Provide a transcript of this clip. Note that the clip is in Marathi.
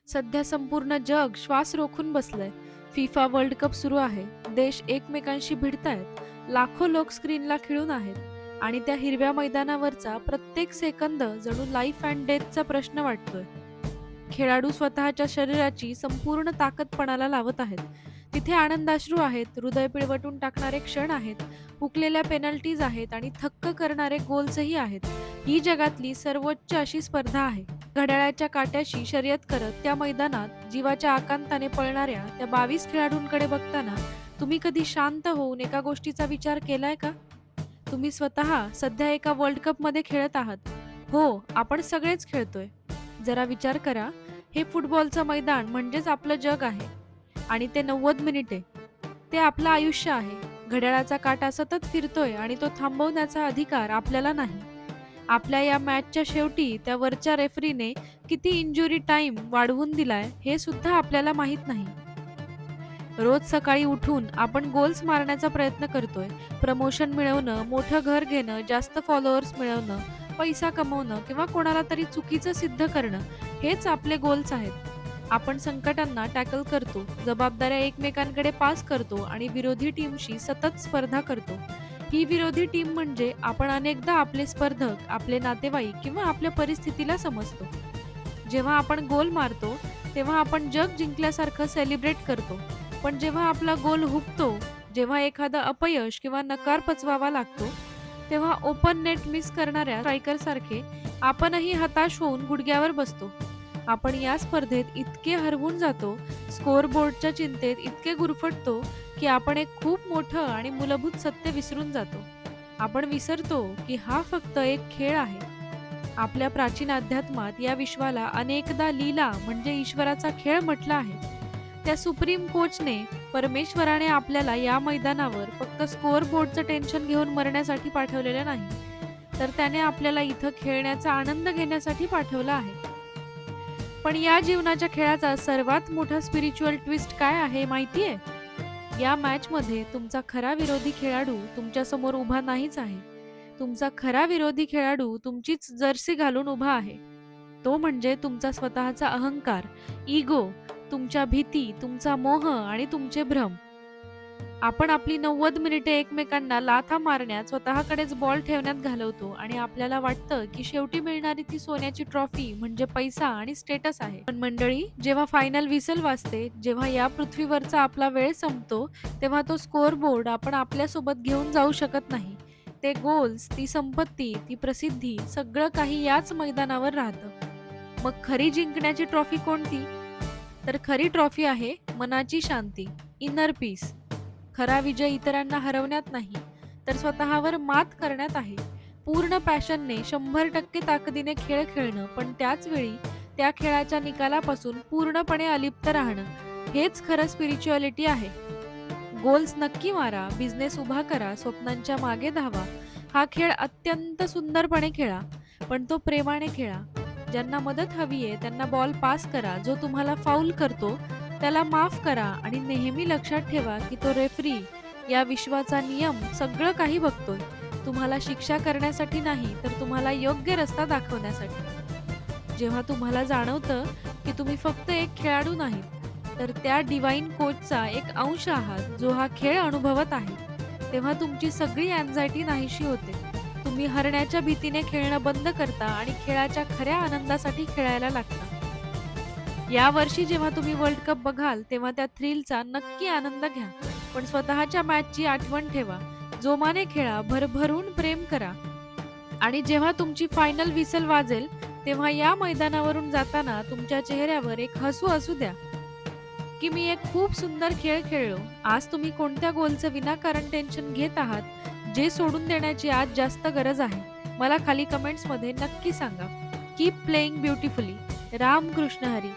सध्या संपूर्ण जग श्वास रोखून बसलंय. फिफा वर्ल्ड कप सुरू आहे. देश एकमेकांशी भिडतायत. लाखो लोक स्क्रीनला खिळून आहेत आणि त्या हिरव्या मैदानावरचा प्रत्येक सेकंद जणू लाईफ अँड डेथचा प्रश्न वाटतोय. खेळाडू स्वतःच्या शरीराची संपूर्ण ताकद पणाला लावत आहेत. तिथे आनंदाश्रू आहेत, हृदय पिळवटून टाकणारे क्षण आहेत, हुकलेल्या पेनल्टीज आहेत आणि थक्क करणारे गोल्सही आहेत. ही जगातली सर्वोच्च अशी स्पर्धा आहे. घड्याळाच्या काट्याशी शर्यत करत त्या मैदानात जीवाच्या आकांताने पळणाऱ्या त्या 22 खेळाडूंकडे बघताना तुम्ही कधी शांत होऊन एका गोष्टीचा विचार केलाय का? तुम्ही स्वतः सध्या एका वर्ल्ड कपमध्ये खेळत आहात. हो, आपण सगळेच खेळतोय. जरा विचार करा, हे फुटबॉलचं मैदान म्हणजेच आपलं जग आहे आणि ते 90 मिनिटे. ते आपलं आयुष्य आहे. घड्याळाचा काटा सतत फिरतोय आणि तो थांबवण्याचा अधिकार आपल्याला नाही. आपल्या या मॅचच्या शेवटी त्या वरच्या रेफरीने किती इंजुरी टाइम वाढवून दिलाय हे सुद्धा आपल्याला माहित नाही. रोज सकाळी उठून आपण गोल्स मारण्याचा प्रयत्न करतोय. प्रमोशन मिळवणं, मोठं घर घेणं, जास्त फॉलोअर्स मिळवणं, पैसा कमवणं किंवा कोणाला तरी चुकीचं सिद्ध करणं, हेच आपले गोल्स आहेत. आपण संकटांना टॅकल करतो, जबाबदाऱ्या एकमेकांकडे पास करतो आणि विरोधी टीमशी सतत स्पर्धा करतो. ही विरोधी टीम म्हणजे आपण अनेकदा आपले स्पर्धक, आपले नातेवाईक किंवा आपल्या परिस्थितीला समजतो. जेव्हा आपण गोल मारतो तेव्हा आपण जग जिंकल्यासारखं सेलिब्रेट करतो. पण जेव्हा आपला गोल हुकतो, जेव्हा एखादं अपयश किंवा नकार पचवावा लागतो, तेव्हा ओपन नेट मिस करणाऱ्या स्ट्रायकर सारखे आपणही हताश होऊन गुडघ्यावर बसतो. आपण या स्पर्धेत इतके हरवून जातो, स्कोअरबोर्डच्या चिंतेत इतके गुरफटतो की आपण एक खूप मोठं आणि मूलभूत सत्य विसरून जातो. आपण विसरतो की हा फक्त एक खेळ आहे. आपल्या प्राचीन अध्यात्मात या विश्वाला अनेकदा लीला म्हणजे ईश्वराचा खेळ म्हटलं आहे. त्या सुप्रीम कोचने, परमेश्वराने आपल्याला या मैदानावर फक्त स्कोअर बोर्डचं टेन्शन घेऊन मरण्यासाठी पाठवलेलं नाही, तर त्याने आपल्याला इथं खेळण्याचा आनंद घेण्यासाठी पाठवलं आहे. पण या जीवनाच्या खेळाचा सर्वात मोठा स्पिरिच्युअल ट्विस्ट काय आहे माहितीये? या मॅचमध्ये तुमचा खरा विरोधी खेळाडू तुमच्या समोर उभा नाहीच आहे. तुमचा खरा विरोधी खेळाडू तुमचीच जर्सी घालून उभा आहे. तो म्हणजे तुमचा स्वतःचा अहंकार, इगो, तुमच्या भीती, तुमचा मोह आणि तुमचे भ्रम. आपण आपली 90 मिनिटे एकमेकांना लाथा मारण्यात, स्वतःकडेच बॉल ठेवण्यात घालवतो आणि आपल्याला वाटतं की शेवटी मिळणारी ती सोन्याची ट्रॉफी म्हणजे पैसा आणि स्टेटस आहे. पण मंडळी, जेव्हा फायनल व्हिसल वाजते, जेव्हा या पृथ्वीवरचा आपला वेळ संपतो, तेव्हा तो स्कोअर बोर्ड आपण आपल्यासोबत घेऊन जाऊ शकत नाही. ते गोल्स, ती संपत्ती, ती प्रसिद्धी, सगळं काही याच मैदानावर राहतं. मग खरी जिंकण्याची ट्रॉफी कोणती? तर खरी ट्रॉफी आहे मनाची शांती, इनर पीस. खरा विजय इतरांना हरवण्यात नाही, तर स्वतःवर मात करण्यात आहे. पूर्ण पॅशनने 100% ताकदीने खेळ खेळणं, पण त्याच वेळी त्या खेळाच्या निकालापासून पूर्णपणे अलिप्त राहणं, हेच खरं स्पिरिच्युअलिटी आहे. गोल्स नक्की मारा, बिझनेस उभा करा, स्वप्नांच्या मागे धावा. हा खेळ अत्यंत सुंदरपणे खेळा, पण तो प्रेमाने खेळा. ज्यांना मदत हवी आहे त्यांना बॉल पास करा. जो तुम्हाला फाऊल करतो त्याला माफ करा आणि नेहमी लक्षात ठेवा की तो रेफरी, या विश्वाचा नियम सगळं काही बघतोय. तुम्हाला शिक्षा करण्यासाठी नाही, तर तुम्हाला योग्य रस्ता दाखवण्यासाठी. जेव्हा तुम्हाला जाणवतं की तुम्ही फक्त एक खेळाडू नाही, तर त्या डिवाइन कोचचा एक अंश आहात जो हा खेळ अनुभवत आहे, तेव्हा तुमची सगळी अँझायटी नाहीशी होते. तुम्ही हरण्याच्या भीतीने खेळणं बंद करता आणि खेळाच्या खऱ्या आनंदासाठी खेळायला लागता. या वर्षी जेव्हा तुम्ही वर्ल्ड कप बघाल तेव्हा त्या थ्रिलचा नक्की आनंद घ्या, पण स्वतःच्या मॅचची आठवण ठेवा. जोमाने खेळा, भरभरून प्रेम करा आणि जेव्हा तुमची फायनल व्हिसल वाजेल तेव्हा या मैदानावरून जाताना तुमच्या चेहऱ्यावर एक हसू असू द्या की मी एक खूप सुंदर खेळ खेळलो. आज तुम्ही कोणत्या गोलचं विनाकारण टेन्शन घेत आहात, जे सोडून देण्याची आज जास्त गरज आहे? मला खाली कमेंट्समध्ये नक्की सांगा. Keep playing beautifully. Ram Krishna Hari.